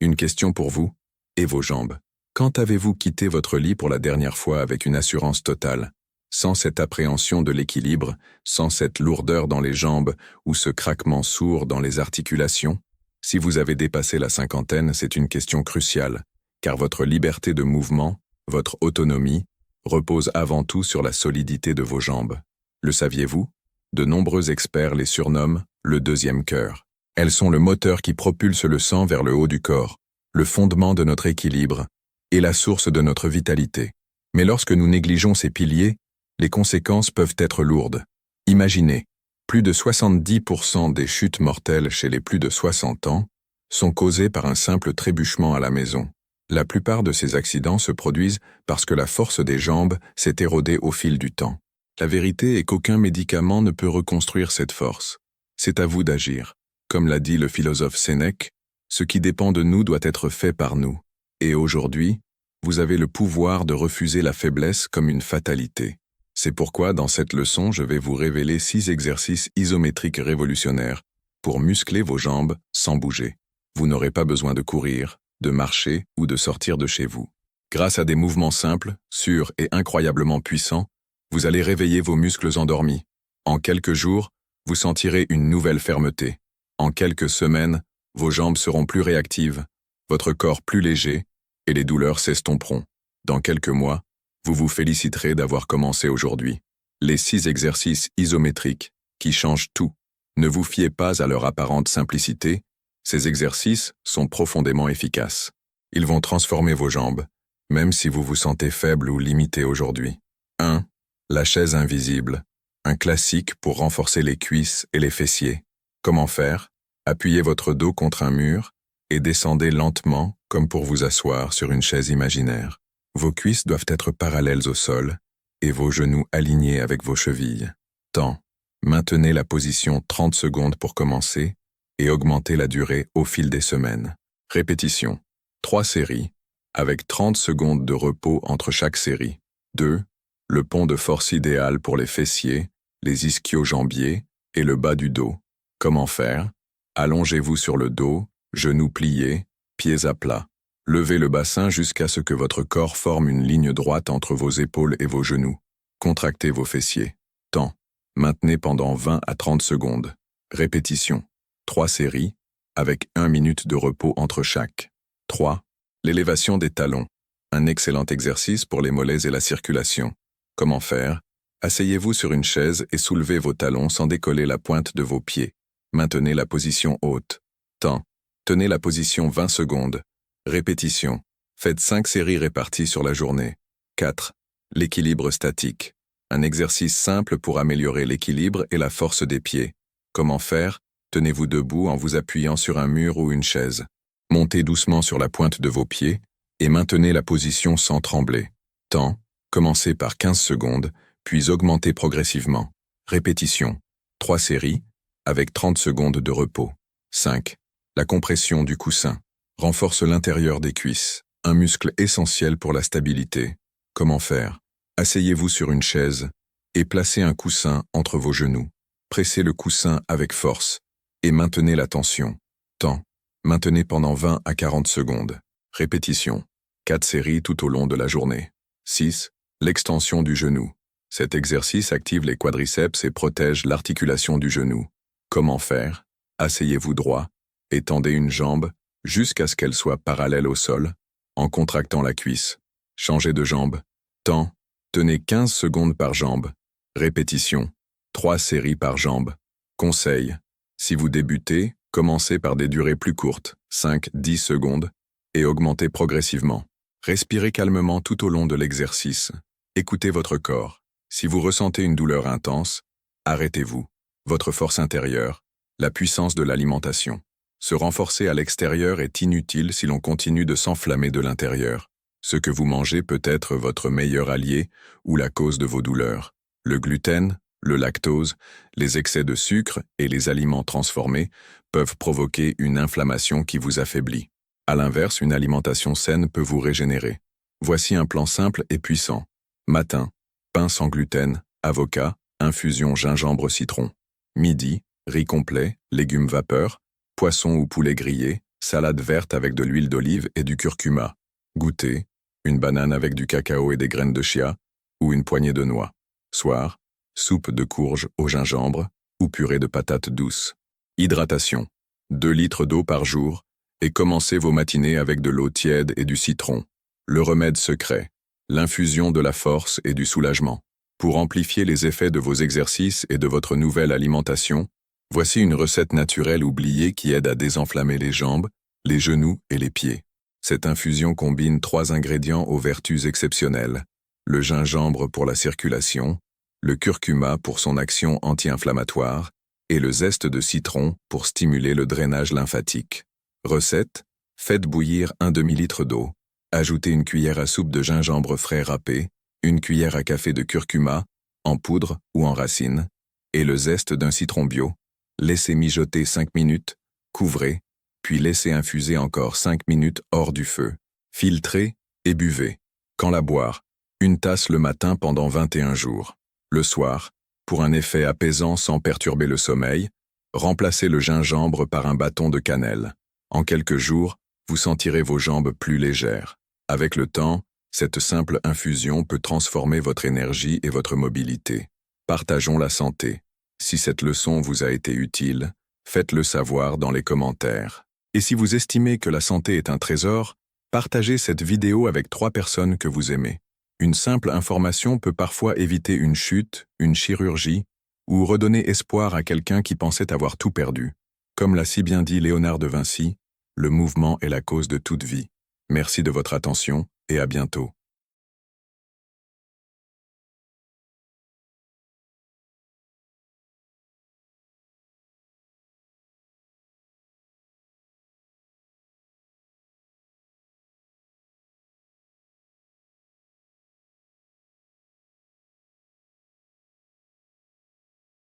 Une question pour vous et vos jambes. Quand avez-vous quitté votre lit pour la dernière fois avec une assurance totale, sans cette appréhension de l'équilibre, sans cette lourdeur dans les jambes ou ce craquement sourd dans les articulations? Si vous avez dépassé la cinquantaine, c'est une question cruciale, car votre liberté de mouvement, votre autonomie, repose avant tout sur la solidité de vos jambes. Le saviez-vous? De nombreux experts les surnomment le deuxième cœur. Elles sont le moteur qui propulse le sang vers le haut du corps, le fondement de notre équilibre et la source de notre vitalité. Mais lorsque nous négligeons ces piliers, les conséquences peuvent être lourdes. Imaginez, plus de 70% des chutes mortelles chez les plus de 60 ans sont causées par un simple trébuchement à la maison. La plupart de ces accidents se produisent parce que la force des jambes s'est érodée au fil du temps. La vérité est qu'aucun médicament ne peut reconstruire cette force. C'est à vous d'agir. Comme l'a dit le philosophe Sénèque, ce qui dépend de nous doit être fait par nous. Et aujourd'hui, vous avez le pouvoir de refuser la faiblesse comme une fatalité. C'est pourquoi dans cette leçon, je vais vous révéler 6 exercices isométriques révolutionnaires pour muscler vos jambes sans bouger. Vous n'aurez pas besoin de courir, de marcher ou de sortir de chez vous. Grâce à des mouvements simples, sûrs et incroyablement puissants, vous allez réveiller vos muscles endormis. En quelques jours, vous sentirez une nouvelle fermeté. En quelques semaines, vos jambes seront plus réactives, votre corps plus léger, et les douleurs s'estomperont. Dans quelques mois, vous vous féliciterez d'avoir commencé aujourd'hui. Les 6 exercices isométriques qui changent tout. Ne vous fiez pas à leur apparente simplicité, ces exercices sont profondément efficaces. Ils vont transformer vos jambes, même si vous vous sentez faible ou limité aujourd'hui. 1. La chaise invisible. Un classique pour renforcer les cuisses et les fessiers. Comment faire? Appuyez votre dos contre un mur et descendez lentement comme pour vous asseoir sur une chaise imaginaire. Vos cuisses doivent être parallèles au sol et vos genoux alignés avec vos chevilles. Temps. Maintenez la position 30 secondes pour commencer et augmentez la durée au fil des semaines. Répétition. 3 séries, avec 30 secondes de repos entre chaque série. 2. Le pont de force idéal pour les fessiers, les ischio-jambiers et le bas du dos. Comment faire? Allongez-vous sur le dos, genoux pliés, pieds à plat. Levez le bassin jusqu'à ce que votre corps forme une ligne droite entre vos épaules et vos genoux. Contractez vos fessiers. Temps. Maintenez pendant 20 à 30 secondes. Répétition. 3 séries, avec 1 minute de repos entre chaque. 3. L'élévation des talons. Un excellent exercice pour les mollets et la circulation. Comment faire? Asseyez-vous sur une chaise et soulevez vos talons sans décoller la pointe de vos pieds. Maintenez la position haute. Temps. Tenez la position 20 secondes. Répétition. Faites 5 séries réparties sur la journée. 4. L'équilibre statique. Un exercice simple pour améliorer l'équilibre et la force des pieds. Comment faire? Tenez-vous debout en vous appuyant sur un mur ou une chaise. Montez doucement sur la pointe de vos pieds et maintenez la position sans trembler. Temps. Commencez par 15 secondes, puis augmentez progressivement. Répétition. 3 séries, avec 30 secondes de repos. 5. La compression du coussin. Renforce l'intérieur des cuisses, un muscle essentiel pour la stabilité. Comment faire? Asseyez-vous sur une chaise et placez un coussin entre vos genoux. Pressez le coussin avec force et maintenez la tension. Temps. Maintenez pendant 20 à 40 secondes. Répétition. 4 séries tout au long de la journée. 6. L'extension du genou. Cet exercice active les quadriceps et protège l'articulation du genou. Comment faire? Asseyez-vous droit et tendez une jambe jusqu'à ce qu'elle soit parallèle au sol, en contractant la cuisse. Changez de jambe. Temps. Tenez 15 secondes par jambe. Répétition. 3 séries par jambe. Conseil. Si vous débutez, commencez par des durées plus courtes, 5-10 secondes, et augmentez progressivement. Respirez calmement tout au long de l'exercice. Écoutez votre corps. Si vous ressentez une douleur intense, arrêtez-vous. Votre force intérieure, la puissance de l'alimentation. Se renforcer à l'extérieur est inutile si l'on continue de s'enflammer de l'intérieur. Ce que vous mangez peut être votre meilleur allié ou la cause de vos douleurs. Le gluten, le lactose, les excès de sucre et les aliments transformés peuvent provoquer une inflammation qui vous affaiblit. À l'inverse, une alimentation saine peut vous régénérer. Voici un plan simple et puissant. Matin, pain sans gluten, avocat, infusion gingembre-citron. Midi, riz complet, légumes vapeur, poisson ou poulet grillé, salade verte avec de l'huile d'olive et du curcuma, goûter, une banane avec du cacao et des graines de chia, ou une poignée de noix. Soir, soupe de courge au gingembre ou purée de patates douces. Hydratation. 2 litres d'eau par jour et commencez vos matinées avec de l'eau tiède et du citron. Le remède secret. L'infusion de la force et du soulagement. Pour amplifier les effets de vos exercices et de votre nouvelle alimentation, voici une recette naturelle oubliée qui aide à désenflammer les jambes, les genoux et les pieds. Cette infusion combine 3 ingrédients aux vertus exceptionnelles. Le gingembre pour la circulation, le curcuma pour son action anti-inflammatoire et le zeste de citron pour stimuler le drainage lymphatique. Recette: faites bouillir un demi-litre d'eau. Ajoutez une cuillère à soupe de gingembre frais râpé, une cuillère à café de curcuma, en poudre ou en racines, et le zeste d'un citron bio. Laissez mijoter 5 minutes, couvrez, puis laissez infuser encore 5 minutes hors du feu. Filtrez et buvez. Quand la boire? Une tasse le matin pendant 21 jours. Le soir, pour un effet apaisant sans perturber le sommeil, remplacez le gingembre par un bâton de cannelle. En quelques jours, vous sentirez vos jambes plus légères. Avec le temps, cette simple infusion peut transformer votre énergie et votre mobilité. Partageons la santé. Si cette leçon vous a été utile, faites-le savoir dans les commentaires. Et si vous estimez que la santé est un trésor, partagez cette vidéo avec 3 personnes que vous aimez. Une simple information peut parfois éviter une chute, une chirurgie, ou redonner espoir à quelqu'un qui pensait avoir tout perdu. Comme l'a si bien dit Léonard de Vinci, le mouvement est la cause de toute vie. Merci de votre attention et à bientôt.